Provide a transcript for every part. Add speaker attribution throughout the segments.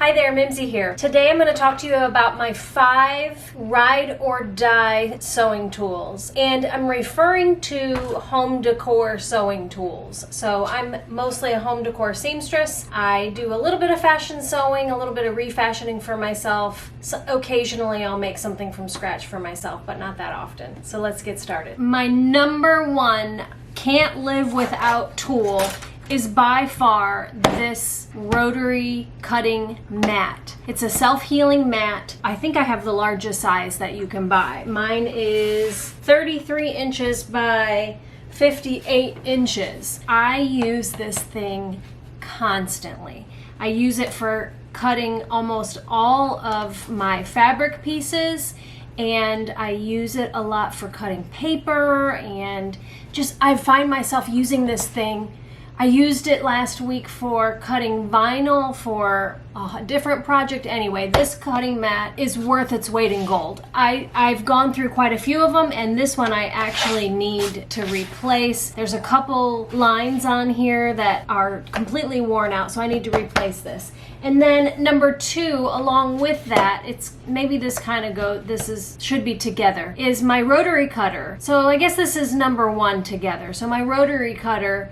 Speaker 1: Hi there, Mimsy here. Today I'm going to talk to you about my 5 ride or die sewing tools. And I'm referring to home decor sewing tools. So I'm mostly a home decor seamstress. I do a little bit of fashion sewing, a little bit of refashioning for myself. So occasionally I'll make something from scratch for myself, but not that often. So let's get started. My number one can't live without tool is by far this Rotary Cutting Mat. It's a self-healing mat. I think I have the largest size that you can buy. Mine is 33 inches by 58 inches. I use this thing constantly. I use it for cutting almost all of my fabric pieces, and I use it a lot for cutting paper, and just I find myself using this thing. I used it last week for cutting vinyl for a different project. Anyway, this cutting mat is worth its weight in gold. I've gone through quite a few of them, and this one I actually need to replace. There's a couple lines on here that are completely worn out, so I need to replace this. And then number 2, along with that, it's maybe this kind of should be together, is my rotary cutter. So I guess this is number 1 together. So my rotary cutter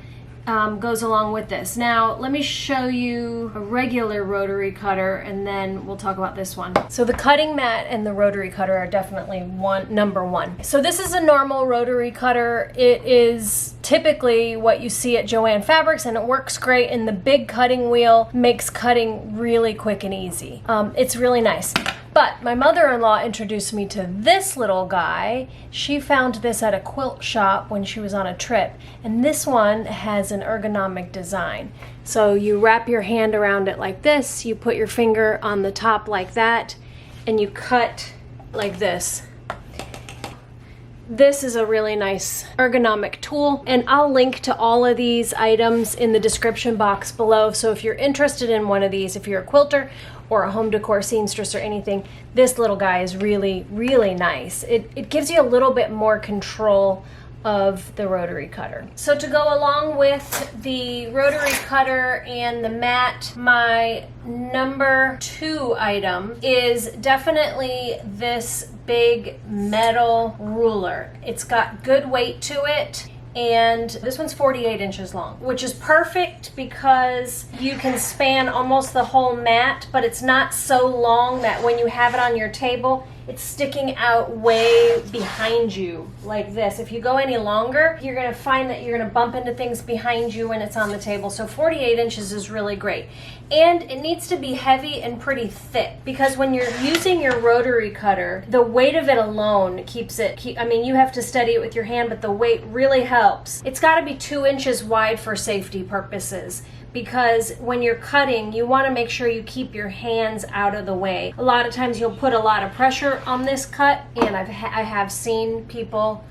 Speaker 1: goes along with this. Now let me show you a regular rotary cutter, and then we'll talk about this one. So the cutting mat and the rotary cutter are definitely number one. So this is a normal rotary cutter. It is typically what you see at Joann Fabrics, and it works great, and the big cutting wheel makes cutting really quick and easy. It's really nice. But my mother-in-law introduced me to this little guy. She found this at a quilt shop when she was on a trip. And this one has an ergonomic design. So you wrap your hand around it like this, you put your finger on the top like that, and you cut like this. This is a really nice ergonomic tool, and I'll link to all of these items in the description box below. So if you're interested in one of these, if you're a quilter or a home decor seamstress or anything, this little guy is really, really nice. It gives you a little bit more control of the rotary cutter. So to go along with the rotary cutter and the mat, my number 2 item is definitely this big metal ruler. It's got good weight to it, and this one's 48 inches long, which is perfect because you can span almost the whole mat, but it's not so long that when you have it on your table, it's sticking out way behind you like this. If you go any longer, you're gonna find that you're gonna bump into things behind you when it's on the table. So 48 inches is really great. And it needs to be heavy and pretty thick, because when you're using your rotary cutter, the weight of it alone keeps it, I mean, you have to steady it with your hand, but the weight really helps. It's gotta be 2 inches wide for safety purposes, because when you're cutting, you want to make sure you keep your hands out of the way. A lot of times you'll put a lot of pressure on this cut, and I have seen people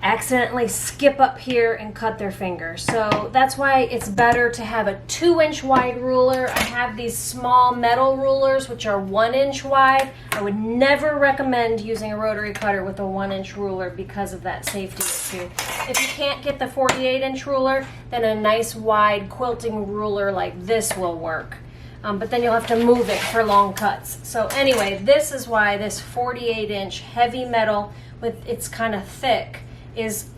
Speaker 1: accidentally skip up here and cut their fingers. So that's why it's better to have a 2-inch wide ruler. I have these small metal rulers which are 1 inch wide. I would never recommend using a rotary cutter with a 1-inch ruler because of that safety issue. If you can't get the 48-inch ruler, then a nice wide quilting ruler like this will work. But then you'll have to move it for long cuts. So anyway, this is why this 48-inch heavy metal with it's kind of thick is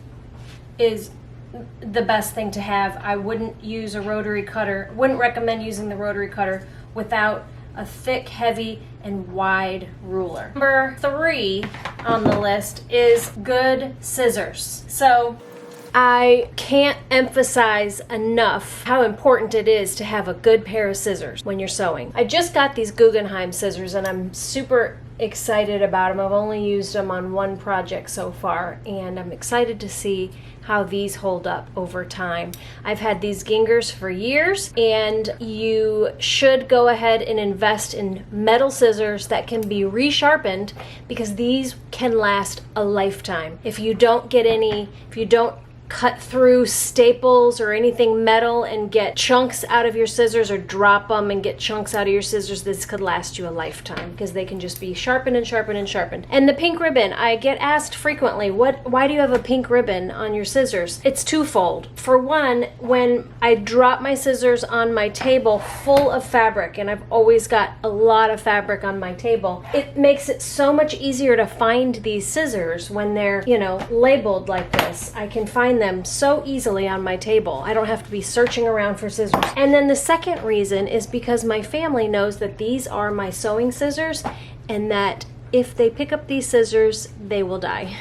Speaker 1: the best thing to have. I wouldn't use a rotary cutter, wouldn't recommend using the rotary cutter without a thick, heavy, and wide ruler. Number 3 on the list is good scissors. So I can't emphasize enough how important it is to have a good pair of scissors when you're sewing. I just got these Guggenheim scissors, and I'm super excited about them. I've only used them on one project so far, and I'm excited to see how these hold up over time. I've had these Gingers for years, and you should go ahead and invest in metal scissors that can be resharpened, because these can last a lifetime. If you don't cut through staples or anything metal and get chunks out of your scissors, or drop them and get chunks out of your scissors, this could last you a lifetime because they can just be sharpened and sharpened and sharpened. And the pink ribbon, I get asked frequently, why do you have a pink ribbon on your scissors? It's twofold. For one, when I drop my scissors on my table full of fabric, and I've always got a lot of fabric on my table, it makes it so much easier to find these scissors when they're, labeled like this. I can find them so easily on my table. I don't have to be searching around for scissors. And then the second reason is because my family knows that these are my sewing scissors, and that if they pick up these scissors, they will die.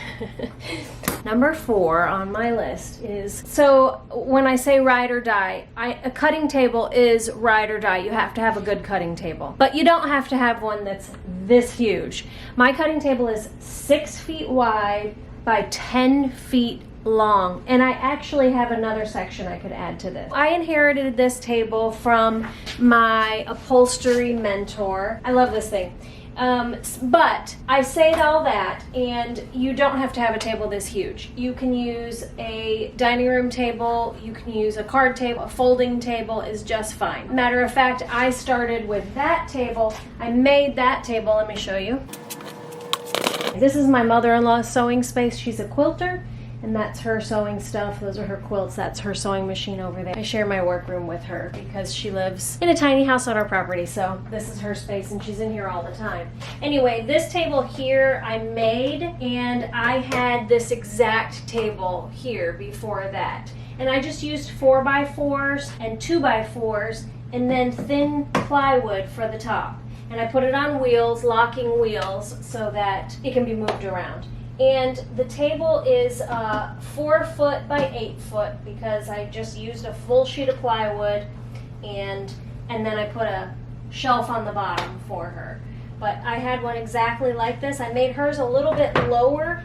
Speaker 1: Number 4 on my list is, so when I say ride or die, a cutting table is ride or die. You have to have a good cutting table, but you don't have to have one that's this huge. My cutting table is 6 feet wide by 10 feet long, and I actually have another section I could add to this. I inherited this table from my upholstery mentor. I love this thing. But I say all that, and you don't have to have a table this huge. You can use a dining room table, you can use a card table, a folding table is just fine. Matter of fact, I started with that table. I made that table, let me show you. This is my mother-in-law's sewing space. She's a quilter, and that's her sewing stuff. Those are her quilts. That's her sewing machine over there. I share my workroom with her because she lives in a tiny house on our property, so this is her space, and she's in here all the time. Anyway, this table here I made, and I had this exact table here before that. And I just used 4x4s and 2x4s, and then thin plywood for the top. And I put it on wheels, locking wheels, so that it can be moved around. And the table is 4 foot by 8 foot because I just used a full sheet of plywood, and then I put a shelf on the bottom for her. But I had one exactly like this. I made hers a little bit lower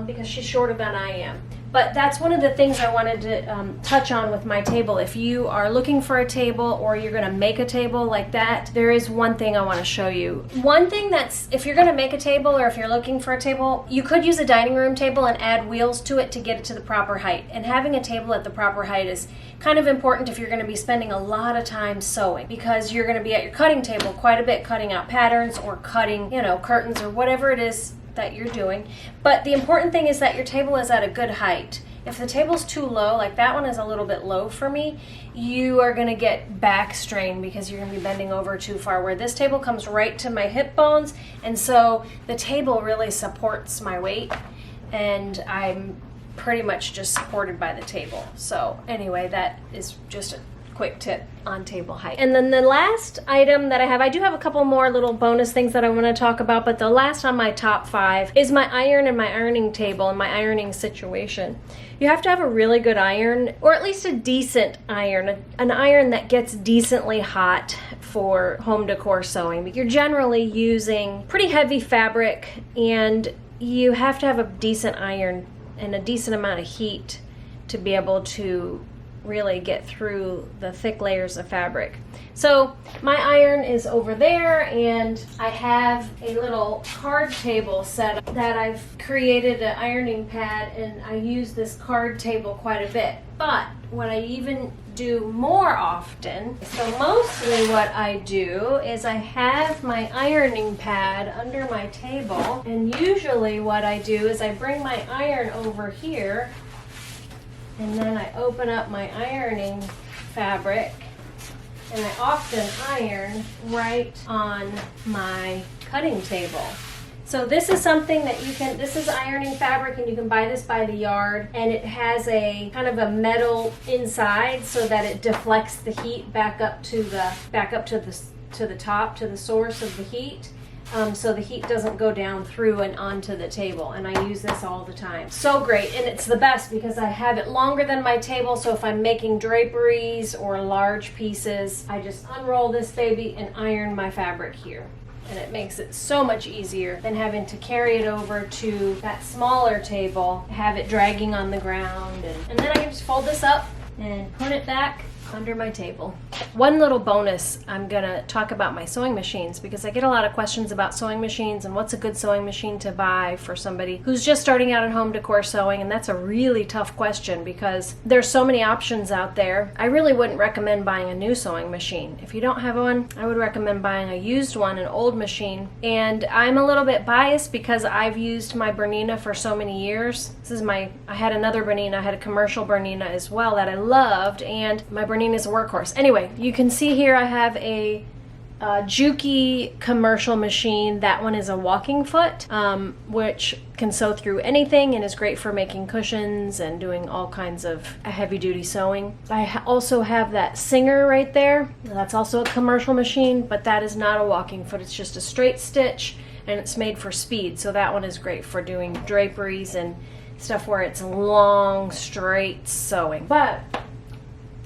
Speaker 1: because she's shorter than I am. But that's one of the things I wanted to touch on with my table. If you are looking for a table, or you're gonna make a table like that, there is one thing I wanna show you. One thing that's, if you're gonna make a table, or if you're looking for a table, you could use a dining room table and add wheels to it to get it to the proper height. And having a table at the proper height is kind of important if you're gonna be spending a lot of time sewing, because you're gonna be at your cutting table quite a bit, cutting out patterns or cutting, curtains or whatever it is that you're doing. But the important thing is that your table is at a good height. If the table's too low, like that one is a little bit low for me, you are going to get back strain because you're going to be bending over too far. Where this table comes right to my hip bones, and so the table really supports my weight, and I'm pretty much just supported by the table. So anyway, that is just a quick tip on table height. And then the last item that I do have a couple more little bonus things that I want to talk about, but the last on my top 5 is my iron and my ironing table and my ironing situation. You have to have a really good iron, or at least a decent iron, an iron that gets decently hot for home decor sewing. But you're generally using pretty heavy fabric, and you have to have a decent iron and a decent amount of heat to be able to really get through the thick layers of fabric. So my iron is over there, and I have a little card table set up that I've created an ironing pad, and I use this card table quite a bit. But what I even do more often, so mostly what I do is I have my ironing pad under my table, and usually what I do is I bring my iron over here, and then I open up my ironing fabric, and I often iron right on my cutting table. So this is something that this is ironing fabric, and you can buy this by the yard, and it has a kind of a metal inside so that it deflects the heat back up to the top, to the source of the heat. So the heat doesn't go down through and onto the table, and I use this all the time. So great, and it's the best because I have it longer than my table, so if I'm making draperies or large pieces, I just unroll this baby and iron my fabric here. And it makes it so much easier than having to carry it over to that smaller table, have it dragging on the ground, and then I can just fold this up and put it back under my table. One little bonus, I'm gonna talk about my sewing machines because I get a lot of questions about sewing machines and what's a good sewing machine to buy for somebody who's just starting out in home decor sewing, and that's a really tough question because there's so many options out there. I really wouldn't recommend buying a new sewing machine. If you don't have one, I would recommend buying a used one, an old machine. And I'm a little bit biased because I've used my Bernina for so many years. I had another Bernina, I had a commercial Bernina as well that I loved, and my Bernina is a workhorse. Anyway, you can see here I have a Juki commercial machine. That one is a walking foot, which can sew through anything and is great for making cushions and doing all kinds of heavy duty sewing. I also have that Singer right there. That's also a commercial machine, but that is not a walking foot. It's just a straight stitch and it's made for speed. So that one is great for doing draperies and stuff where it's long, straight sewing. But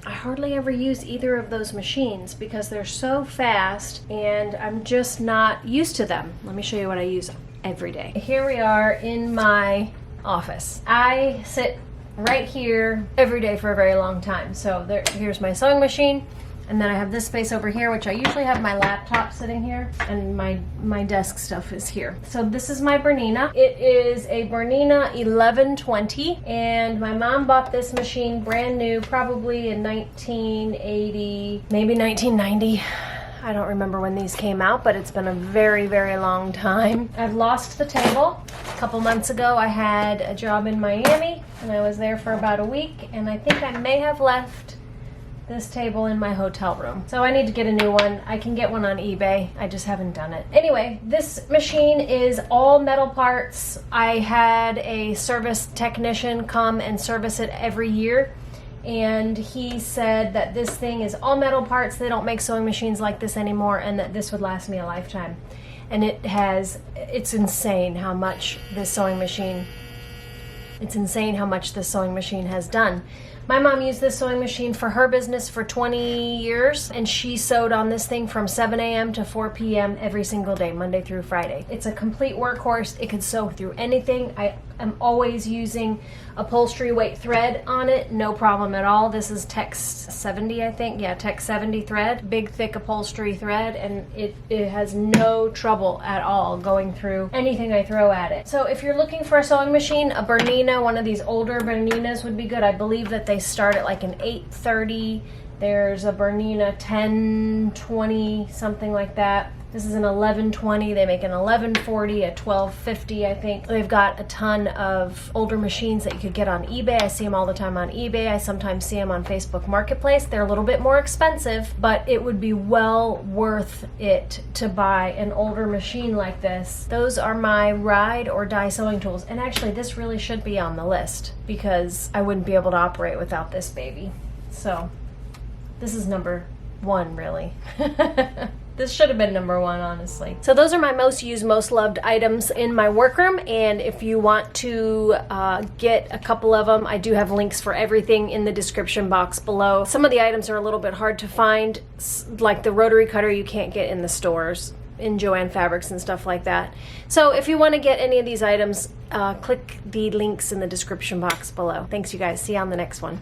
Speaker 1: I hardly ever use either of those machines because they're so fast and I'm just not used to them. Let me show you what I use every day. Here we are in my office. I sit right here every day for a very long time. So here's my sewing machine, and then I have this space over here, which I usually have my laptop sitting here, and my desk stuff is here. So this is my Bernina. It is a Bernina 1120, and my mom bought this machine brand new, probably in 1980, maybe 1990. I don't remember when these came out, but it's been a very, very long time. I've lost the table. A couple months ago, I had a job in Miami, and I was there for about a week, and I think I may have left this table in my hotel room. So I need to get a new one. I can get one on eBay. I just haven't done it. Anyway, this machine is all metal parts. I had a service technician come and service it every year, and he said that this thing is all metal parts. They don't make sewing machines like this anymore, and that this would last me a lifetime. And it's insane how much this sewing machine has done. My mom used this sewing machine for her business for 20 years, and she sewed on this thing from 7 a.m. to 4 p.m. every single day, Monday through Friday. It's a complete workhorse. It could sew through anything. I am always using upholstery weight thread on it, no problem at all. This is Tex 70, I think. Yeah, Tex 70 thread, big thick upholstery thread, and it has no trouble at all going through anything I throw at it. So if you're looking for a sewing machine, a Bernina, one of these older Berninas would be good. I believe that they start at like an 830. There's a Bernina 1020, something like that. This is an 1120. They make an 1140, a 1250, I think. They've got a ton of older machines that you could get on eBay. I see them all the time on eBay. I sometimes see them on Facebook Marketplace. They're a little bit more expensive, but it would be well worth it to buy an older machine like this. Those are my ride or die sewing tools. And actually, this really should be on the list because I wouldn't be able to operate without this baby. So this is number one, really. This should have been number one, honestly. So those are my most used, most loved items in my workroom, and if you want to get a couple of them, I do have links for everything in the description box below. Some of the items are a little bit hard to find, like the rotary cutter you can't get in the stores, in Joann Fabrics and stuff like that. So if you want to get any of these items, click the links in the description box below. Thanks, you guys. See you on the next one.